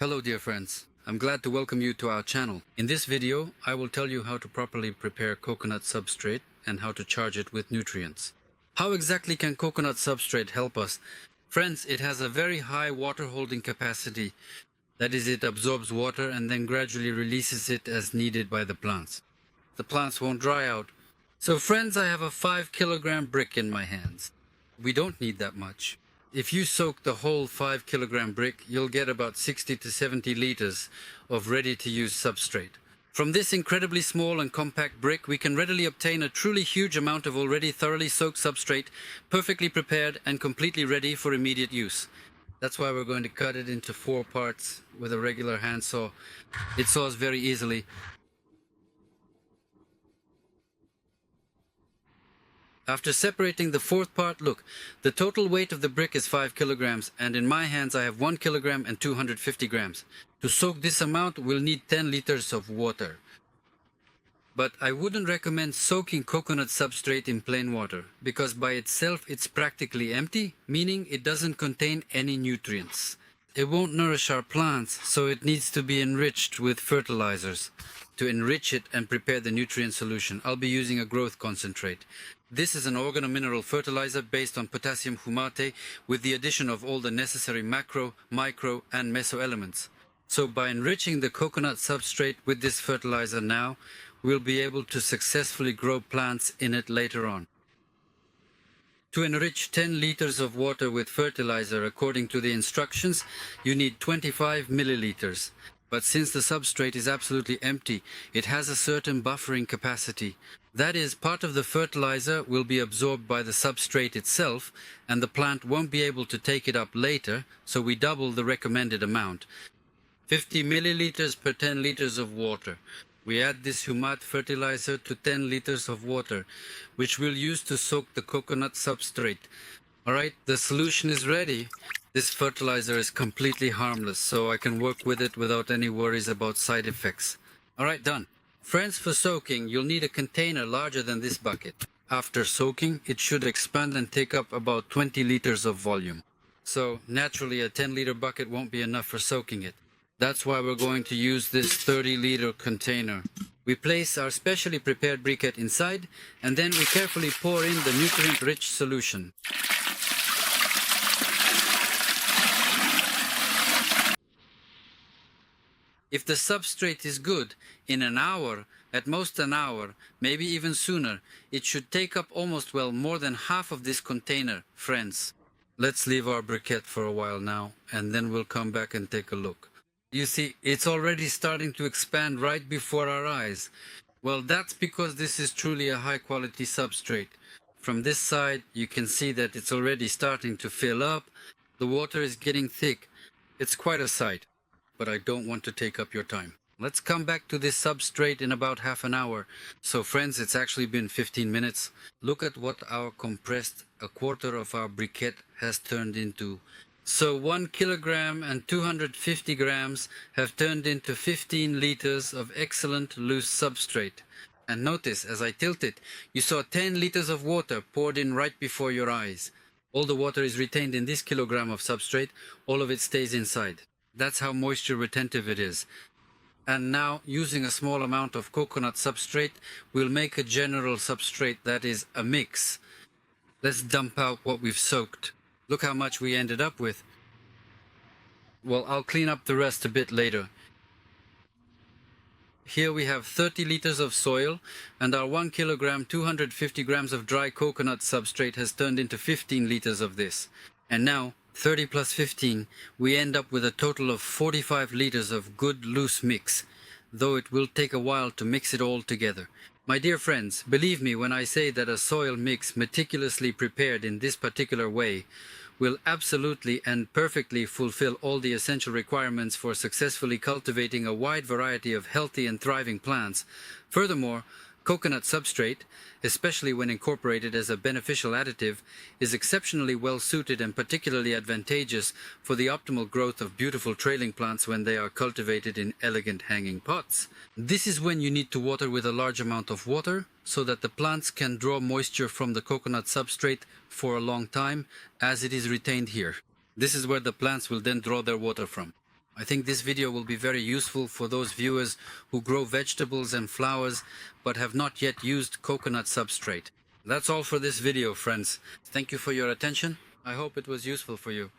Hello dear friends, I'm glad to welcome you to our channel. In this video, I will tell you how to properly prepare coconut substrate and how to charge it with nutrients. How exactly can coconut substrate help us? Friends, it has a very high water holding capacity. That is, it absorbs water and then gradually releases it as needed by the plants. The plants won't dry out. So friends, I have a 5 kilogram brick in my hands. We don't need that much. If you soak the whole 5 kilogram brick, you'll get about 60 to 70 liters of ready-to-use substrate. From this incredibly small and compact brick, we can readily obtain a truly huge amount of already thoroughly soaked substrate, perfectly prepared and completely ready for immediate use. That's why we're going to cut it into 4 parts with a regular handsaw. It saws very easily. After separating the 4th part, look, the total weight of the brick is 5 kilograms, and in my hands I have 1 kilogram and 250 grams. To soak this amount, we'll need 10 liters of water. But I wouldn't recommend soaking coconut substrate in plain water, because by itself it's practically empty, meaning it doesn't contain any nutrients. It won't nourish our plants, so it needs to be enriched with fertilizers. To enrich it and prepare the nutrient solution, I'll be using a growth concentrate. This is an organomineral fertilizer based on potassium humate with the addition of all the necessary macro, micro and meso elements. So by enriching the coconut substrate with this fertilizer now, we'll be able to successfully grow plants in it later on. To enrich 10 liters of water with fertilizer according to the instructions, you need 25 milliliters. But since the substrate is absolutely empty, it has a certain buffering capacity. That is, part of the fertilizer will be absorbed by the substrate itself, and the plant won't be able to take it up later, so we double the recommended amount. 50 milliliters per 10 liters of water. We add this humate fertilizer to 10 liters of water, which we'll use to soak the coconut substrate. Alright, the solution is ready. This fertilizer is completely harmless, so I can work with it without any worries about side effects. Alright, done. Friends, for soaking, you'll need a container larger than this bucket. After soaking, it should expand and take up about 20 liters of volume. So, naturally, a 10-liter bucket won't be enough for soaking it. That's why we're going to use this 30-liter container. We place our specially prepared briquette inside, and then we carefully pour in the nutrient-rich solution. If the substrate is good, in an hour, at most an hour, maybe even sooner, it should take up almost, well, more than half of this container, friends. Let's leave our briquette for a while now, and then we'll come back and take a look. You see, it's already starting to expand right before our eyes. Well, that's because this is truly a high-quality substrate. From this side, you can see that it's already starting to fill up. The water is getting thick. It's quite a sight. But I don't want to take up your time. Let's come back to this substrate in about half an hour. So friends, it's actually been 15 minutes. Look at what our compressed, a quarter of our briquette has turned into. So 1 kilogram and 250 grams have turned into 15 liters of excellent loose substrate. And notice, as I tilt it, you saw 10 liters of water poured in right before your eyes. All the water is retained in this kilogram of substrate. All of it stays inside. That's how moisture retentive it is. And now, using a small amount of coconut substrate, we'll make a general substrate that is a mix. Let's dump out what we've soaked. Look how much we ended up with. Well, I'll clean up the rest a bit later. Here we have 30 liters of soil, and our 1 kilogram, 250 grams of dry coconut substrate has turned into 15 liters of this. And now, 30 plus 15, we end up with a total of 45 liters of good loose mix, though it will take a while to mix it all together. My dear friends, believe me when I say that a soil mix meticulously prepared in this particular way will absolutely and perfectly fulfill all the essential requirements for successfully cultivating a wide variety of healthy and thriving plants. Furthermore, coconut substrate, especially when incorporated as a beneficial additive, is exceptionally well suited and particularly advantageous for the optimal growth of beautiful trailing plants when they are cultivated in elegant hanging pots. This is when you need to water with a large amount of water so that the plants can draw moisture from the coconut substrate for a long time, as it is retained here. This is where the plants will then draw their water from. I think this video will be very useful for those viewers who grow vegetables and flowers but have not yet used coconut substrate. That's all for this video, friends. Thank you for your attention. I hope it was useful for you.